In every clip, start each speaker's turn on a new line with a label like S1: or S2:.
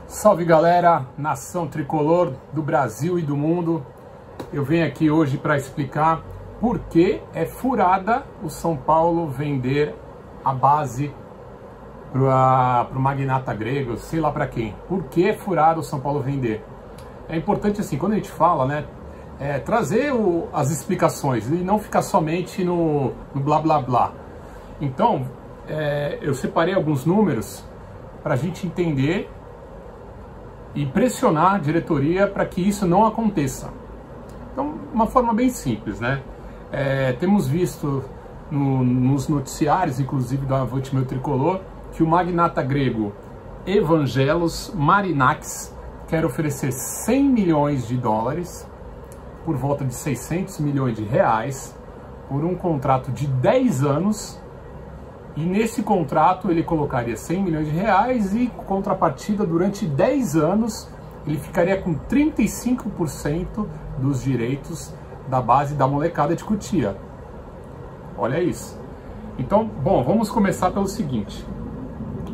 S1: Salve galera, nação tricolor do Brasil e do mundo. Eu venho aqui hoje para explicar por que é furada o São Paulo vender a base para o magnata grego, sei lá para quem. Por que é furado o São Paulo vender? É importante assim, quando a gente fala, né, trazer as explicações e não ficar somente no blá blá blá. Então, eu separei alguns números para a gente entender e pressionar a diretoria para que isso não aconteça. Então, uma forma bem simples, né? Temos visto nos noticiários, inclusive do Avante Meu Tricolor, que o magnata grego Evangelos Marinakis quer oferecer 100 milhões de dólares, por volta de 600 milhões de reais, por um contrato de 10 anos. E nesse contrato ele colocaria 100 milhões de reais e, contrapartida, durante 10 anos, ele ficaria com 35% dos direitos da base da molecada de Cotia. Olha isso. Então, bom, vamos começar pelo seguinte.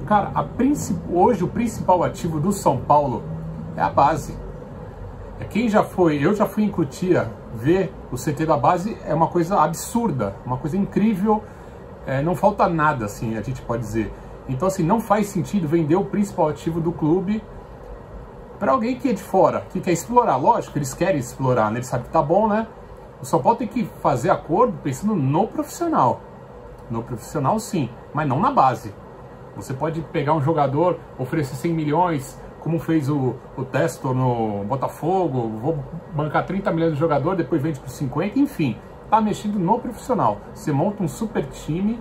S1: Cara, hoje o principal ativo do São Paulo é a base. Quem já foi, eu já fui em Cotia ver o CT da base, é uma coisa absurda, uma coisa incrível. Não falta nada, assim, a gente pode dizer. Então, assim, não faz sentido vender o principal ativo do clube para alguém que é de fora, que quer explorar. Lógico, eles querem explorar, né? Eles sabem que tá bom, né? O São Paulo tem que fazer acordo pensando no profissional. No profissional, sim, mas não na base. Você pode pegar um jogador, oferecer 100 milhões, como fez o Testor no Botafogo, vou bancar 30 milhões do jogador, depois vende por 50, enfim. Tá mexendo no profissional. Você monta um super time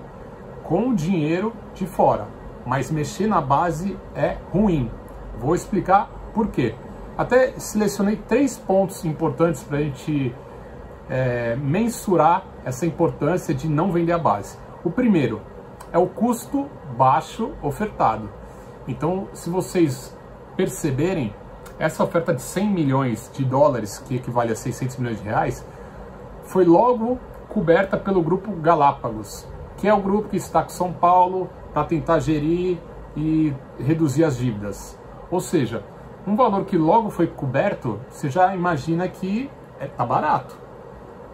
S1: com dinheiro de fora, mas mexer na base é ruim. Vou explicar por quê. Até selecionei 3 pontos importantes para a gente mensurar essa importância de não vender a base. O primeiro é o custo baixo ofertado. Então, se vocês perceberem, essa oferta de 100 milhões de dólares, que equivale a 600 milhões de reais, foi logo coberta pelo grupo Galápagos, que é o grupo que está com São Paulo para tentar gerir e reduzir as dívidas. Ou seja, um valor que logo foi coberto, você já imagina que tá barato.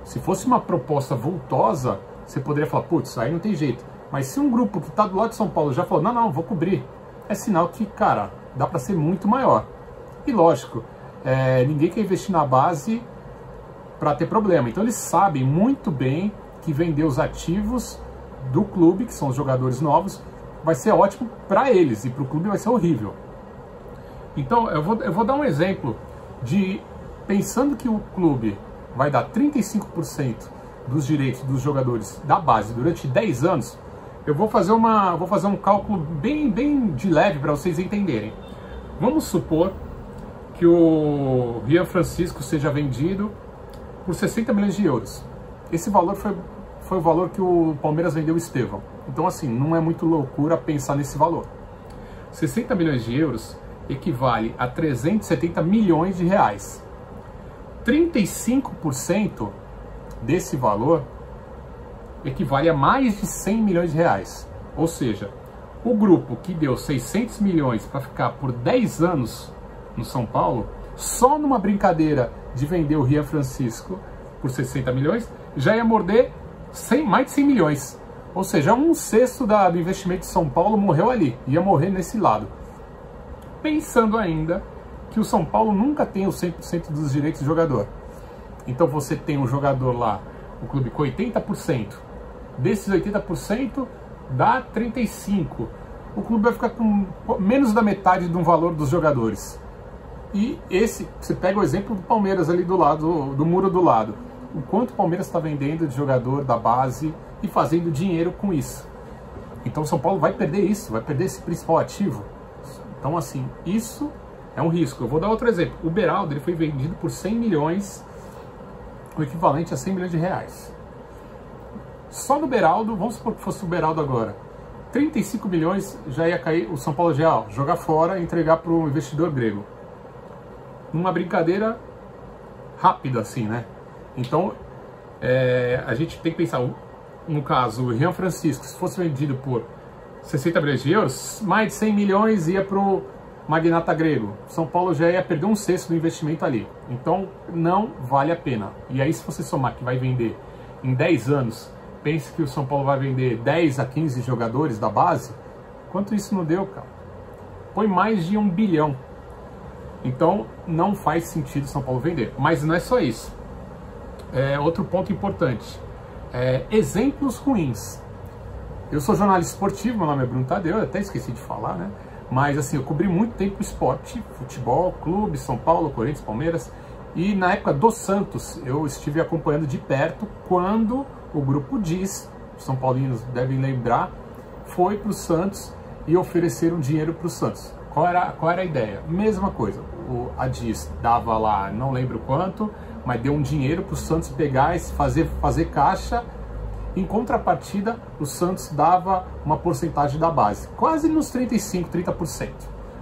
S1: Se fosse uma proposta vultosa, você poderia falar, putz, aí não tem jeito. Mas se um grupo que está do lado de São Paulo já falou, não, vou cobrir, é sinal que, cara, dá para ser muito maior. E lógico, ninguém quer investir na base para ter problema. Então eles sabem muito bem que vender os ativos do clube, que são os jogadores novos, vai ser ótimo para eles e para o clube vai ser horrível. Então eu vou dar um exemplo de, pensando que o clube vai dar 35% dos direitos dos jogadores da base durante 10 anos, eu vou fazer um cálculo bem de leve para vocês entenderem. Vamos supor que o Rian Francisco seja vendido por 60 milhões de euros. Esse valor foi o valor que o Palmeiras vendeu o Estevão. Então, assim, não é muito loucura pensar nesse valor. 60 milhões de euros equivale a 370 milhões de reais. 35% desse valor equivale a mais de 100 milhões de reais. Ou seja, o grupo que deu 600 milhões para ficar por 10 anos no São Paulo, só numa brincadeira de vender o Rian Francisco por 60 milhões, já ia morder mais de 100 milhões. Ou seja, 1/6 do investimento de São Paulo morreu ali, ia morrer nesse lado. Pensando ainda que o São Paulo nunca tem os 100% dos direitos do jogador. Então você tem um jogador lá, o clube com 80%. Desses 80% dá 35%. O clube vai ficar com menos da metade do valor dos jogadores. E você pega o exemplo do Palmeiras ali do lado, do muro do lado. O quanto o Palmeiras está vendendo de jogador da base e fazendo dinheiro com isso. Então o São Paulo vai perder isso, vai perder esse principal ativo. Então, assim, isso é um risco. Eu vou dar outro exemplo. O Beraldo, ele foi vendido por 100 milhões, o equivalente a 100 milhões de reais. Só no Beraldo, vamos supor que fosse o Beraldo agora, 35 milhões já ia cair, o São Paulo já jogar fora e entregar para o investidor grego. Numa brincadeira rápida, assim, né? Então, a gente tem que pensar, no caso, o Rian Francisco, se fosse vendido por 60 milhões de euros, mais de 100 milhões ia pro magnata grego. São Paulo já ia perder 1/6 do investimento ali. Então não vale a pena. E aí se você somar que vai vender em 10 anos, pense que o São Paulo vai vender 10 a 15 jogadores da base, quanto isso não deu, cara? Foi mais de 1 bilhão. Então não faz sentido São Paulo vender. Mas não é só isso. Outro ponto importante. Exemplos ruins. Eu sou jornalista esportivo, meu nome é Bruno Tadeu, eu até esqueci de falar, né? Mas assim, eu cobri muito tempo esporte, futebol, clube, São Paulo, Corinthians, Palmeiras. E na época do Santos, eu estive acompanhando de perto quando o grupo Diz, os São Paulinos devem lembrar, foi para o Santos e ofereceram dinheiro para o Santos. Qual era a ideia? Mesma coisa, a Diz dava lá, não lembro quanto, mas deu um dinheiro para o Santos pegar e fazer caixa. Em contrapartida, o Santos dava uma porcentagem da base, quase nos 35%, 30%.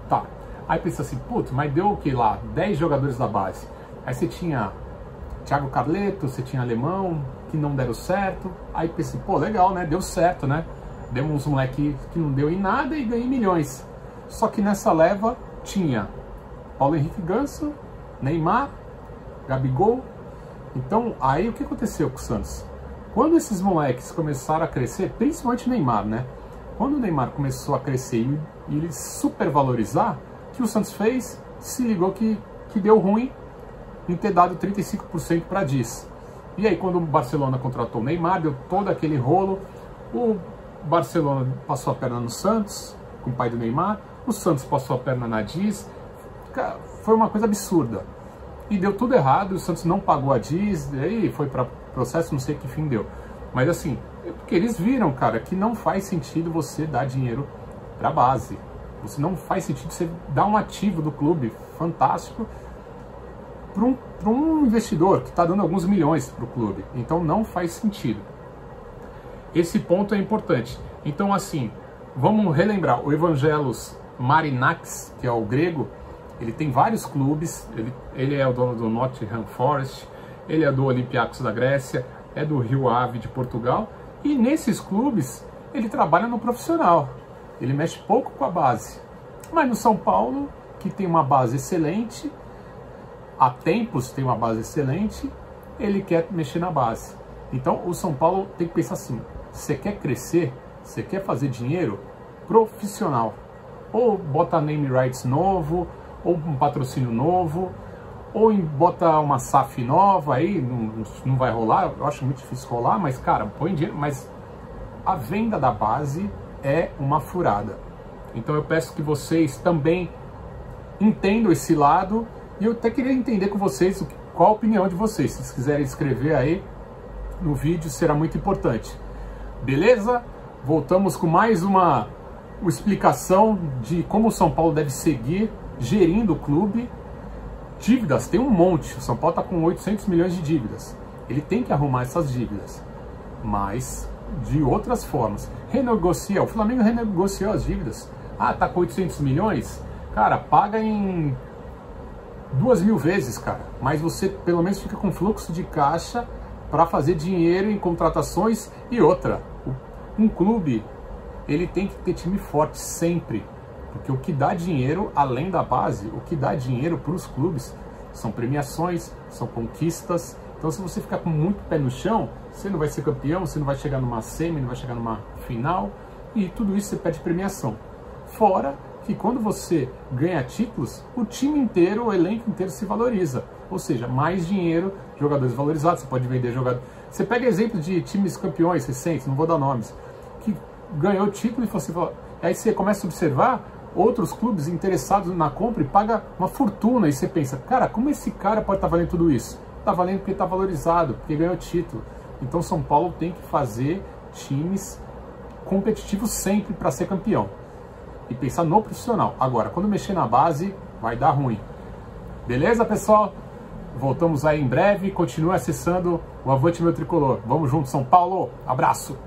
S1: Tá. Aí pensa assim, putz, mas deu o que lá? 10 jogadores da base. Aí você tinha Thiago Carleto, você tinha Alemão, que não deram certo. Aí pensei, pô, legal, né? Deu certo, né? Deu uns moleque que não deu em nada e ganhei milhões. Só que nessa leva tinha Paulo Henrique Ganso, Neymar, Gabigol. Então, aí o que aconteceu com o Santos? Quando esses moleques começaram a crescer, principalmente o Neymar, né? Quando o Neymar começou a crescer e ele supervalorizar, o que o Santos fez? Se ligou que deu ruim em ter dado 35% para Diz. E aí, quando o Barcelona contratou o Neymar, deu todo aquele rolo. O Barcelona passou a perna no Santos, com o pai do Neymar. O Santos passou a perna na Diz. Foi uma coisa absurda. E deu tudo errado, o Santos não pagou a Diz, e aí foi para processo, não sei que fim deu. Mas assim, porque eles viram, cara, que não faz sentido você dar dinheiro para base. Você não faz sentido você dar um ativo do clube fantástico para um investidor que está dando alguns milhões para o clube. Então não faz sentido. Esse ponto é importante. Então assim, vamos relembrar, o Evangelos Marinakis, que é o grego, ele tem vários clubes, ele é o dono do Nottingham Forest, ele é do Olympiacos da Grécia, é do Rio Ave de Portugal, e nesses clubes ele trabalha no profissional, ele mexe pouco com a base. Mas no São Paulo, que tem uma base excelente, há tempos tem uma base excelente, ele quer mexer na base. Então o São Paulo tem que pensar assim, você quer crescer, você quer fazer dinheiro profissional, ou bota name rights novo, ou um patrocínio novo, ou bota uma SAF nova, aí não vai rolar, eu acho muito difícil rolar, mas cara, põe dinheiro, mas a venda da base é uma furada. Então eu peço que vocês também entendam esse lado, e eu até queria entender com vocês qual a opinião de vocês. Se vocês quiserem escrever aí no vídeo, será muito importante. Beleza? Voltamos com mais uma explicação de como o São Paulo deve seguir gerindo o clube. Dívidas, tem um monte. O São Paulo está com 800 milhões de dívidas. Ele tem que arrumar essas dívidas, mas de outras formas. Renegocia. O Flamengo renegociou as dívidas. Ah, tá com 800 milhões? Cara, paga em 2.000 vezes, cara. Mas você pelo menos fica com fluxo de caixa para fazer dinheiro em contratações. E outra, um clube, ele tem que ter time forte sempre. Porque o que dá dinheiro, além da base, o que dá dinheiro para os clubes são premiações, são conquistas. Então se você ficar com muito pé no chão, você não vai ser campeão, você não vai chegar numa semi, não vai chegar numa final. E tudo isso você pede premiação. Fora que quando você ganha títulos, o time inteiro, o elenco inteiro se valoriza. Ou seja, mais dinheiro, jogadores valorizados, você pode vender jogadores. Você pega exemplo de times campeões recentes, não vou dar nomes, que ganhou o título e você fala, aí você começa a observar outros clubes interessados na compra e paga uma fortuna, e você pensa, cara, como esse cara pode estar valendo tudo isso? Está valendo porque está valorizado, porque ganhou título. Então São Paulo tem que fazer times competitivos sempre para ser campeão e pensar no profissional. Agora, quando mexer na base, vai dar ruim. Beleza, pessoal? Voltamos aí em breve. Continue acessando o Avante Meu Tricolor. Vamos junto, São Paulo. Abraço!